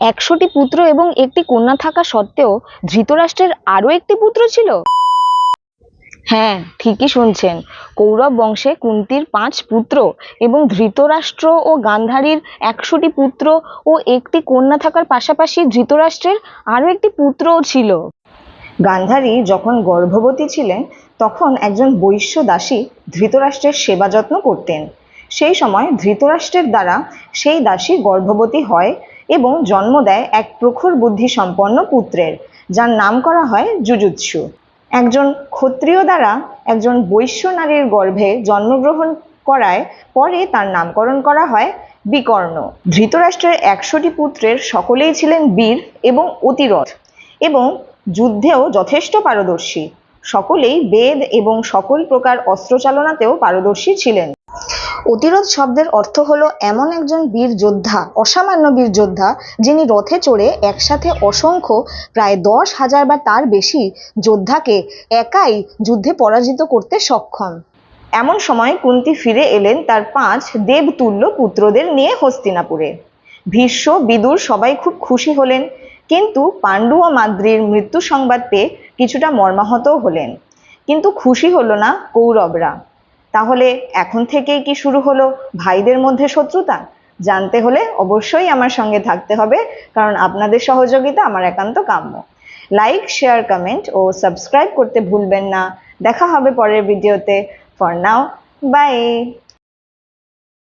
100টি পুত্র এবং একটি কন্যা থাকা সত্ত্বেও ধৃতরাষ্ট্রের আরো একটি পুত্র ছিল। হ্যাঁ, ঠিকই শুনছেন। কৌরব বংশে কুন্তির 5 পুত্র এবং ধৃতরাষ্ট্র ও গান্ধারীর 100টি পুত্র ও একটি কন্যা থাকার পাশাপাশি ধৃতরাষ্ট্রের আরো একটি পুত্রও ছিল। গান্ধারী যখন গর্ভবতী ছিলেন তখন একজন বৈশ্য দাসী ধৃতরাষ্ট্রের সেবা যত্ন করতেন। সেই সময় ধৃতরাষ্ট্রের দ্বারা সেই দাসী গর্ভবতী হয় এবং জন্ম দেয় এক প্রখর বুদ্ধি সম্পন্ন পুত্রের, যার নাম করা হয় যুযুৎসু। একজন ক্ষত্রিয় দ্বারা একজন বৈশ্য নারীর গর্ভে জন্মগ্রহণ করায় পরে তার নামকরণ করা হয় বিকর্ণ। ধৃতরাষ্ট্রের 100টি পুত্রের সকলেই ছিলেন বীর এবং অতিরথ এবং যুদ্ধেও যথেষ্ট পারদর্শী। সকলেই বেদ এবং সকল প্রকার অস্ত্রচালনাতেও পারদর্শী ছিলেন। অতিরথ শব্দের অর্থ হলো এমন একজন বীর যোদ্ধা, অসামান্য বীর যোদ্ধা, যিনি রথে চড়ে একসাথে অসংখ্য প্রায় 10,000 বা তার বেশি যোদ্ধাকে একাই যুদ্ধে পরাজিত করতে সক্ষম। এমন সময় কুন্তী ফিরে এলেন তার 5 দেবতুল্য পুত্রদের নিয়ে হস্তিনাপুরে। ভীষ্ম, বিদুর সবাই খুব খুশি হলেন, কিন্তু পাণ্ডু ও মাদ্রীর মৃত্যু সংবাদ পেয়ে কিছুটা মর্মাহত হলেন। কিন্তু খুশি হলো না কৌরবরা। তাহলে এখন থেকেই কি শুরু হলো ভাইদের মধ্যে শত্রুতা? জানতে হলে অবশ্যই আমার সঙ্গে থাকতে হবে, কারণ আপনাদের সহযোগিতা আমার একান্ত কাম্য। লাইক, শেয়ার, কমেন্ট ও সাবস্ক্রাইব করতে ভুলবেন না। দেখা হবে পরের ভিডিওতে। For now, by.